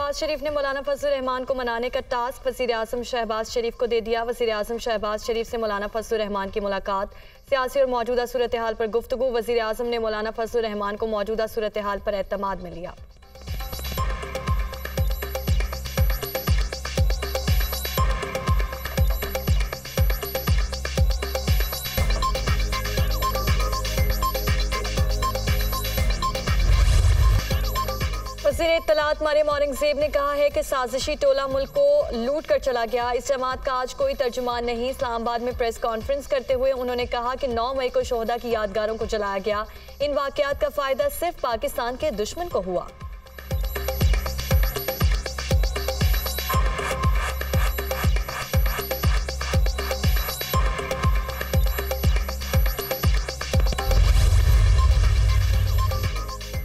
शहबाज शरीफ ने मौलाना फजल रहमान को मनाने का टास्क वज़ीर आज़म शहबाज शरीफ को दे दिया। वज़ीर आज़म शहबाज शरीफ से मौलाना फजल रहमान की मुलाकात, सियासी और मौजूदा सूरत हाल पर गुफ्तगू। वज़ीर आज़म ने मौलाना फजल रहमान को मौजूदा सूरत हाल पर एतमाद में लिया। वज़ीर इत्तलात मरियम औरंगज़ेब ने कहा है कि साजिशी टोला मुल्क को लूट कर चला गया। इस जमात का आज कोई तर्जुमान नहीं। इस्लामाबाद में प्रेस कॉन्फ्रेंस करते हुए उन्होंने कहा कि 9 मई को शोहदा की यादगारों को जलाया गया। इन वाक़यात का फ़ायदा सिर्फ पाकिस्तान के दुश्मन को हुआ।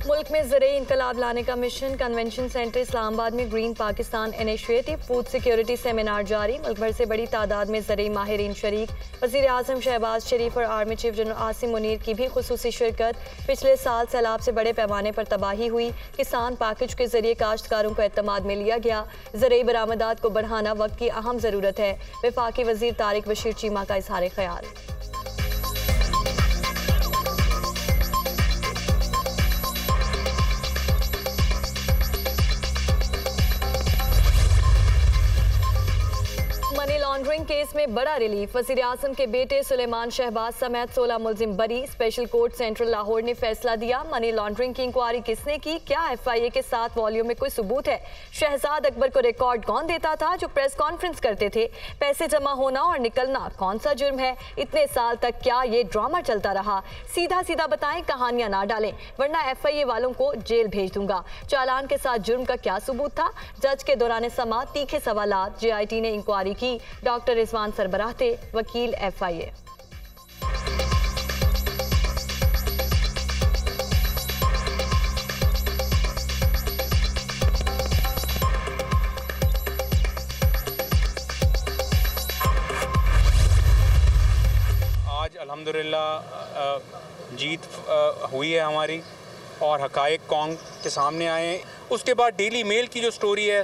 मुल्क में ज़रूरी इनकलाब लाने का मिशन। कन्वेंशन सेंटर इस्लामाबाद में green Pakistan initiative food security seminar जारी। मुल्क भर से बड़ी तादाद में ज़रूरी माहिरीन शरीक। वज़ीर आज़म शहबाज शरीफ और army chief general Asim Munir की भी खुसूसी शिरकत। पिछले साल सैलाब से बड़े पैमाने पर तबाही हुई। किसान पैकेज के जरिए काश्तकारों को एतमाद में लिया गया। ज़रूरी बरामदात को बढ़ाना वक्त की अहम ज़रूरत है। वफाकी वज़ीर तारिक बशीर चीमा का इज़हार ख्याल। मनी लॉन्ड्रिंग केस में बड़ा रिलीफ। वज़ीर आज़म के बेटे सुलेमान शहबाज समेत 16 मुल्जिम बरी। स्पेशल कोर्ट सेंट्रल लाहौर ने फैसला दिया। मनी लॉन्ड्रिंग की इंक्वायरी किसने की? क्या FIA के 7 वॉल्यूम में कोई सबूत है? शहजाद अकबर को रिकॉर्ड कौन देता था जो प्रेस कॉन्फ्रेंस करते थे? पैसे जमा होना और निकलना कौन सा जुर्म है? इतने साल तक क्या ये ड्रामा चलता रहा? सीधा सीधा बताएं, कहानियां ना डालें, वरना FIA वालों को जेल भेज दूंगा। चालान के साथ जुर्म का क्या सबूत था? जज के दौरान समाअत तीखे सवालात। JIT ने इंक्वायरी की। डॉक्टर रिजवान सरबराह थे, वकील FIA। आज अल्हम्दुलिल्लाह जीत हुई है हमारी और हकायक कौम के सामने आए हैं। उसके बाद डेली मेल की जो स्टोरी है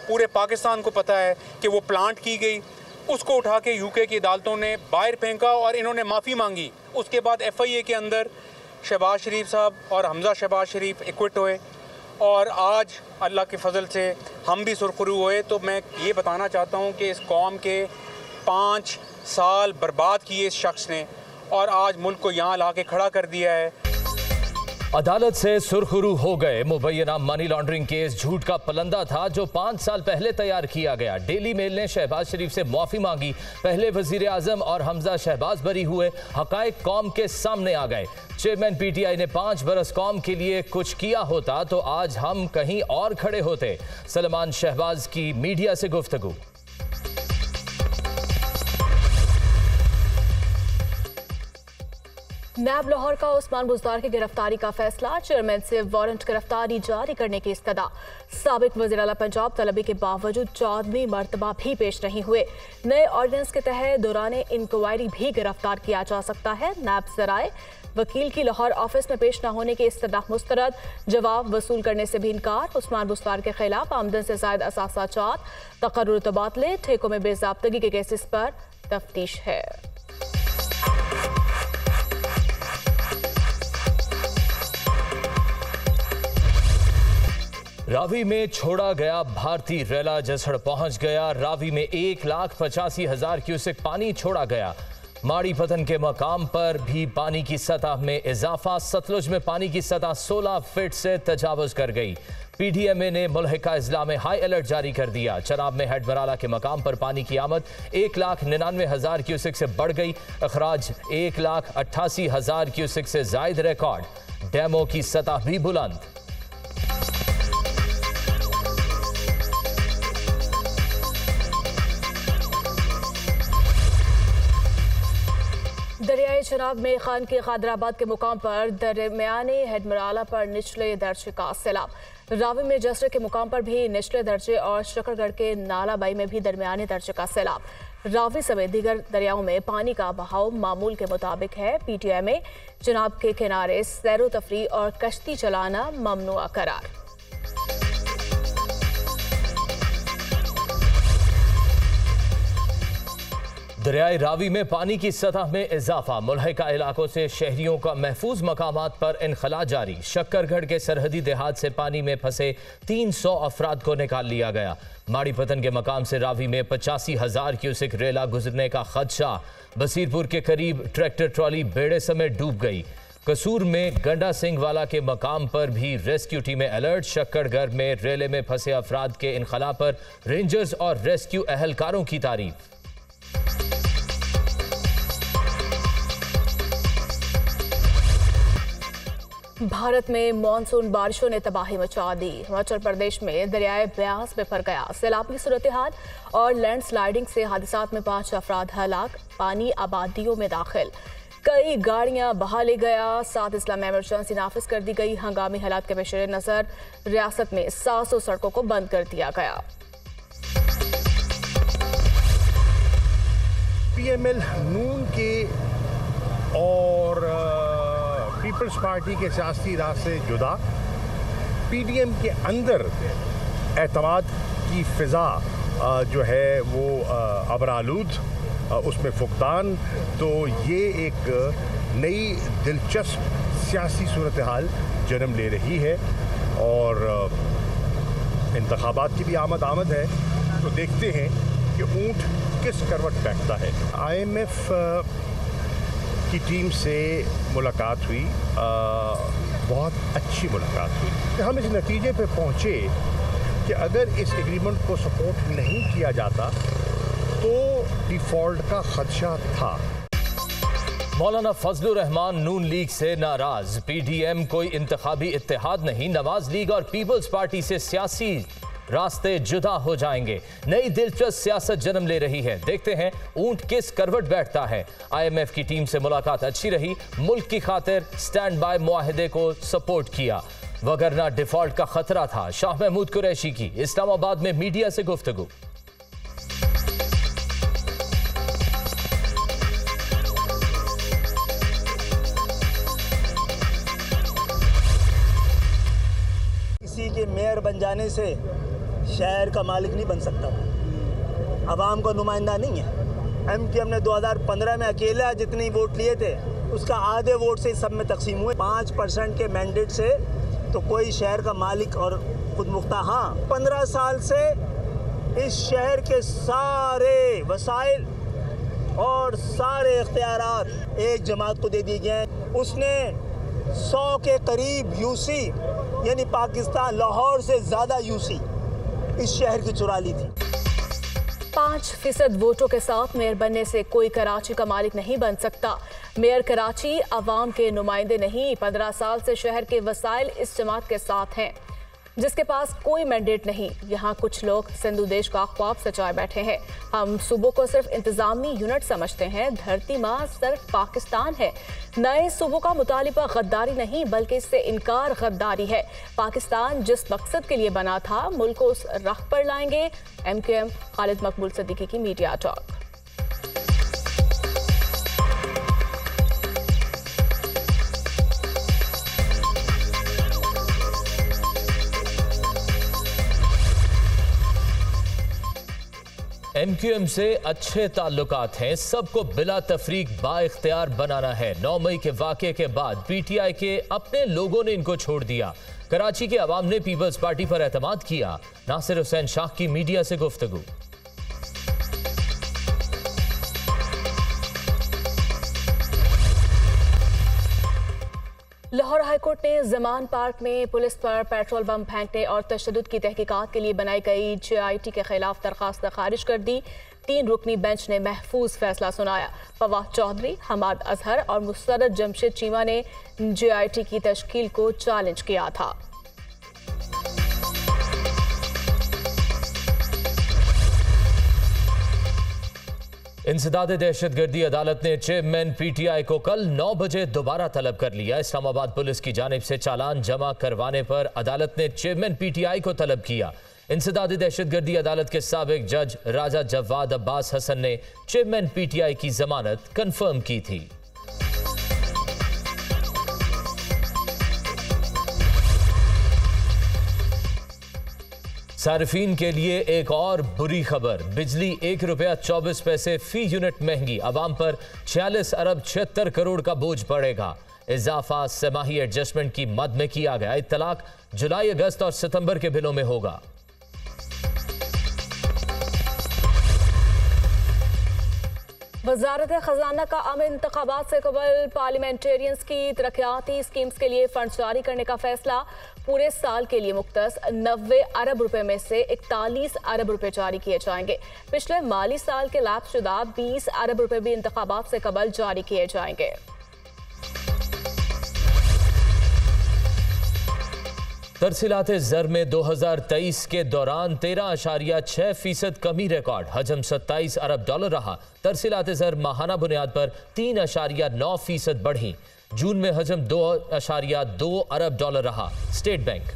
पूरे पाकिस्तान को पता है कि वो प्लांट की गई, उसको उठा के UK की अदालतों ने बाहर फेंका और इन्होंने माफ़ी मांगी। उसके बाद FIA के अंदर शहबाज शरीफ साहब और हमजा शहबाज शरीफ एक्विट हुए और आज अल्लाह के फजल से हम भी सुरखरू हुए। तो मैं ये बताना चाहता हूँ कि इस कौम के 5 साल बर्बाद किए इस शख्स ने और आज मुल्क को यहाँ ला के खड़ा कर दिया है। अदालत से सुरखरू हो गए। मुबैना मनी लॉन्ड्रिंग केस झूठ का पलंदा था जो 5 साल पहले तैयार किया गया। डेली मेल ने शहबाज शरीफ से माफी मांगी। पहले वजीर आजम और हमजा शहबाज बरी हुए। हकायक कौम के सामने आ गए। चेयरमैन PTI ने 5 बरस कौम के लिए कुछ किया होता तो आज हम कहीं और खड़े होते। सुलेमान शहबाज की मीडिया से गुफ्तगू। नैब लाहौर का उस्मान बुज़दार की गिरफ्तारी का फैसला। चेयरमैन से वारंट गिरफ्तारी जारी करने की इस्तदा। साबिक वज़ीर आला पंजाब तलबी के बावजूद 14वीं मरतबा भी पेश नहीं हुए। नए ऑर्डिनेंस के तहत दौरान इंक्वायरी भी गिरफ्तार किया जा सकता है। नैब सराय वकील की लाहौर ऑफिस में पेश न होने की इस्तदा मुस्तरद। जवाब वसूल करने से भी इनकार। उस्मान बुज़दार के खिलाफ आमदन से ज़ायद असासा चार्ज, तकर्रुर तबादले, ठेकों में बेज़ाब्तगी के केसेस पर तफ्तीश है। रावी में छोड़ा गया भारतीय रेला जसड़ पहुंच गया। रावी में 1,85,000 क्यूसेक पानी छोड़ा गया। माड़ी पतन के मकाम पर भी पानी की सतह में इजाफा। सतलुज में पानी की सतह 16 फीट से तजावुज कर गई। PDMA ने मुल्हिका अजला में हाई अलर्ट जारी कर दिया। चनाब में हेडमराला के मकाम पर पानी की आमद 1,99,000 क्यूसेक से बढ़ गई। अखराज 1,88,000 क्यूसेक से जायद रिकॉर्ड। डैमों की सतह भी बुलंद। दरियाई चनाब में खान के खादराबाद के मुकाम पर दरमियानी हेडमराला पर निचले दर्जे का सैलाब। रावी में जसर के मुकाम पर भी निचले दर्जे और शकरगढ़ के नालाबाई में भी दरमियानी दर्जे का सैलाब। रावी समेत दीगर दरियाओं में पानी का बहाव मामूल के मुताबिक है। PTI में चनाब के किनारे सैरो तफरी और कश्ती चलाना ममनुआ करार। दरियाए रावी में पानी की सतह में इजाफा, मुल्हिका इलाकों से शहरियों का महफूज मकामात पर इनखला जारी। शक्करगढ़ के सरहदी देहात से पानी में फंसे 300 अफराद को निकाल लिया गया। माड़ी पतन के मकाम से रावी में 85,000 क्यूसेक रेला गुजरने का खदशा। बसीरपुर के करीब ट्रैक्टर ट्रॉली बेड़े समेत डूब गई। कसूर में गंडा सिंह वाला के मकाम पर भी रेस्क्यू टीमें अलर्ट। शक्करगढ़ में रेले में फंसे अफराद के इनखला पर रेंजर्स और रेस्क्यू एहलकारों की तारीफ। भारत में मानसून बारिशों ने तबाही मचा दी। हिमाचल प्रदेश में दरियाए ब्यास में फर गया। सैलाबी सूरत हाल और लैंडस्लाइडिंग से हादसात में 5 अफराद हलाक। पानी आबादियों में दाखिल, कई गाड़ियां बहा ले गया। 7 अजला में इमरजेंसी नाफिज कर दी गई। हंगामी हालात के पेश नजर रियासत में 700 सड़कों को बंद कर दिया गया। पीएमएल नून के और पीपल्स पार्टी के सियासी राह से जुदा पीडीएम के अंदर एतमाद की फिजा जो है वो अबरालूद, उसमें फुकदान। तो ये एक नई दिलचस्प सियासी सूरत हाल जन्म ले रही है और इंतखाबात की भी आमद है। तो देखते हैं कि ऊंट किस करवट बैठता है। IMF की टीम से मुलाकात हुई, बहुत अच्छी मुलाकात हुई। हम इस नतीजे पे पहुंचे कि अगर इस एग्रीमेंट को सपोर्ट नहीं किया जाता तो डिफ़ॉल्ट का खदशा था। मौलाना फजलुर रहमान नून लीग से नाराज। पीडीएम कोई इंतखाबी इत्तेहाद नहीं, नवाज लीग और पीपल्स पार्टी से सियासी रास्ते जुदा हो जाएंगे। नई दिलचस्प सियासत जन्म ले रही है। देखते हैं ऊंट किस करवट बैठता है। IMF की टीम से मुलाकात अच्छी रही, मुल्क की खातिर स्टैंड बाय मुआहदे को सपोर्ट किया, वगरना डिफॉल्ट का खतरा था। शाह महमूद कुरैशी की इस्लामाबाद में मीडिया से गुफ्तगू। किसी के मेयर बन जाने से शहर का मालिक नहीं बन सकता, अवाम का नुमाइंदा नहीं है। MQM ने 2015 में अकेला जितने वोट लिए थे उसका आधे वोट से सब में तकसीम हुए। 5% के मैंडेट से तो कोई शहर का मालिक और खुद मुख्तार। हाँ, 15 साल से इस शहर के सारे वसाइल और सारे इख्तियारात एक जमात को दे दिए गए। उसने 100 के करीब यूसी यानी पाकिस्तान लाहौर से ज़्यादा यूसी इस शहर की चुरा ली थी। 5% वोटों के साथ मेयर बनने से कोई कराची का मालिक नहीं बन सकता। मेयर कराची अवाम के नुमाइंदे नहीं। 15 साल से शहर के वसाइल इस जमात के साथ हैं जिसके पास कोई मैंडेट नहीं। यहाँ कुछ लोग सिंधु देश का ख्वाब सजाए बैठे हैं। हम सूबों को सिर्फ इंतजामी यूनिट समझते हैं। धरती माँ सिर्फ पाकिस्तान है। नए सूबों का मुतालिबा गद्दारी नहीं बल्कि इससे इनकार गद्दारी है। पाकिस्तान जिस मकसद के लिए बना था मुल्क को उस राह पर लाएंगे। MQM खालिद मकबूल सिद्दीकी की मीडिया टॉक। MQM से अच्छे ताल्लुकात हैं, सबको बिला तफरीक बाइख्तियार बनाना है। 9 मई के वाक़े के बाद PTI के अपने लोगों ने इनको छोड़ दिया। कराची के अवाम ने पीपल्स पार्टी पर एतमाद किया। नासिर हुसैन शाह की मीडिया से गुफ्तगू। लाहौर हाईकोर्ट ने ज़मान पार्क में पुलिस पर पेट्रोल बम फेंकने और तशद्दुद की तहकीकात के लिए बनाई गई JIT के खिलाफ दरखास्त खारिज कर दी। 3 रुकनी बेंच ने महफूज फैसला सुनाया। फवाद चौधरी, हमाद अजहर और मुसर्रत जमशेद चीमा ने JIT की तश्कील को चैलेंज किया था। इंसदाद दहशतगर्दी अदालत ने चेयरमैन PTI को कल 9 बजे दोबारा तलब कर लिया। इस्लामाबाद पुलिस की जानिब से चालान जमा करवाने पर अदालत ने चेयरमैन PTI को तलब किया। इंसदाद दहशतगर्दी अदालत के साबिक जज राजा जवाद अब्बास हसन ने चेयरमैन PTI की जमानत कंफर्म की थी। सार्फिन के लिए एक और बुरी खबर, बिजली 1 रुपया 24 पैसे फी यूनिट महंगी, आवाम पर 46 अरब 76 करोड़ का बोझ पड़ेगा। इजाफा सेमाही एडजस्टमेंट की मद में किया गया। इत्तलाक जुलाई, अगस्त और सितंबर के बिलों में होगा। वजारत खजाना का आम इंतखाबात से कबल पार्लियामेंटेरियंस की तरक्याती स्कीम्स के लिए फंड जारी करने का फैसला। पूरे साल के लिए मुख्तस 90 अरब रुपए में से 41 अरब रुपए जारी किए जाएंगे। पिछले माली साल के लैप्सशुदा 20 अरब रुपए भी इंतखाबात से कबल जारी किए जाएंगे। तरसीलात ज़र में 2023 के दौरान 13.6% कमी रिकॉर्ड, हजम 27 अरब डॉलर रहा। तरसीलात ज़र माहाना बुनियाद पर 3.9% बढ़ी। जून में हजम 2.2 अरब डॉलर रहा। स्टेट बैंक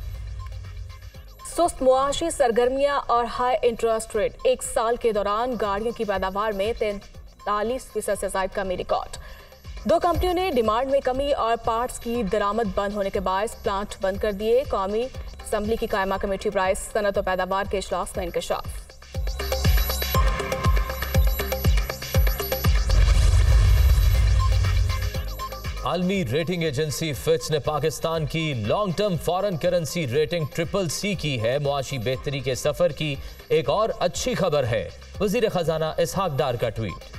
सुस्त मुआशी सरगर्मियां और हाई इंटरेस्ट रेट, एक साल के दौरान गाड़ियों की पैदावार में 43% से ज्यादा कमी रिकॉर्ड। 2 कंपनियों ने डिमांड में कमी और पार्ट्स की दरामद बंद होने के बायस प्लांट बंद कर दिए। कौमी असम्बली की कायमा कमेटी बराए सनत और पैदावार के इजलास में इंकशाफ। आलमी रेटिंग एजेंसी फिच ने पाकिस्तान की long term foreign currency rating CCC की है। मुआशी बेहतरी के सफर की एक और अच्छी खबर है। वजीर खजाना इसहाक डार का ट्वीट।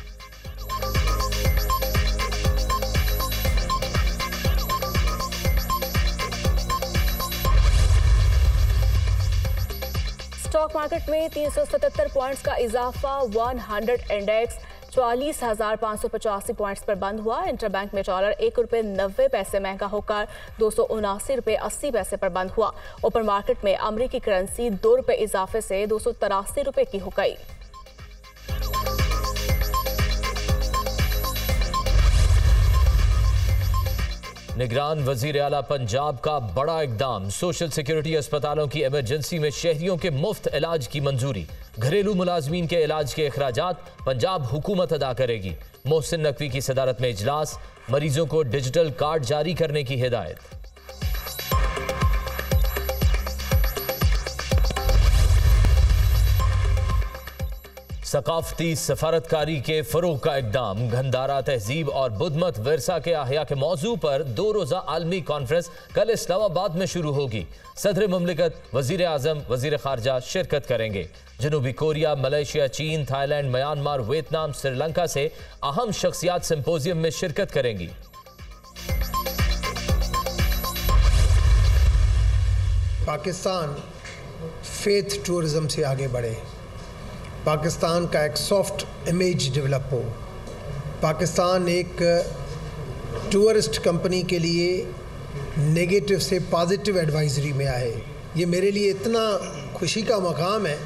स्टॉक मार्केट में 377 पॉइंट्स का इजाफा। 100 इंडेक्स 44,585 पॉइंट्स पर बंद हुआ। इंटरबैंक में डॉलर 1 रुपये 90 पैसे महंगा होकर 279 रुपये 80 पैसे पर बंद हुआ। ओपन मार्केट में अमरीकी करेंसी 2 रुपये इजाफे से 283 रुपये की हो गई। निगरान वजीर आला पंजाब का बड़ा इकदाम, सोशल सिक्योरिटी अस्पतालों की इमरजेंसी में शहरियों के मुफ्त इलाज की मंजूरी। घरेलू मुलाजमीन के इलाज के अखराजात पंजाब हुकूमत अदा करेगी। मोहसिन नकवी की सदारत में इजलास, मरीजों को डिजिटल कार्ड जारी करने की हिदायत। सकाफती सफारतकारी के फरोग का इकदाम, गंधारा तहजीब और बुद्धमत विरसा के अहया के मौजू पर 2 रोज़ा आलमी कॉन्फ्रेंस कल इस्लामाबाद में शुरू होगी। सदर मुमलिकत, वजीर आजम, वजीर खारजा शिरकत करेंगे। जनूबी कोरिया, मलेशिया, चीन, थाईलैंड, म्यांमार, वियतनाम, श्रीलंका से अहम शख्सियात सिंपोजियम में शिरकत करेंगी। पाकिस्तान फेथ टूरिज्म से आगे बढ़े, पाकिस्तान का एक सॉफ्ट इमेज डेवलप हो, पाकिस्तान एक टूरिस्ट कंपनी के लिए नेगेटिव से पॉजिटिव एडवाइजरी में आए। ये मेरे लिए इतना खुशी का मकाम है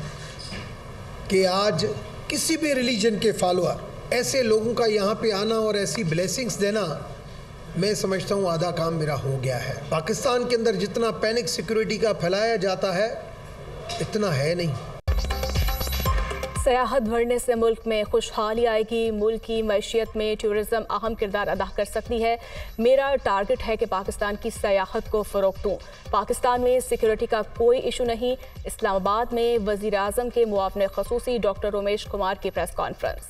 कि आज किसी भी रिलीजन के फॉलोअर ऐसे लोगों का यहाँ पे आना और ऐसी ब्लेसिंग्स देना, मैं समझता हूँ आधा काम मेरा हो गया है। पाकिस्तान के अंदर जितना पैनिक सिक्योरिटी का फैलाया जाता है इतना है नहीं। सयाहत बढ़ने से मुल्क में खुशहाली आएगी। मुल्क की मैशियत में टूरिज्म अहम किरदार अदा कर सकती है। मेरा टारगेट है कि पाकिस्तान की सयाहत को फ़रोग़ दूँ। पाकिस्तान में सिक्योरिटी का कोई इशू नहीं। इस्लामाबाद में वज़ीर आज़म के मुआविन ख़ुसूसी डॉक्टर उमेश कुमार की प्रेस कॉन्फ्रेंस।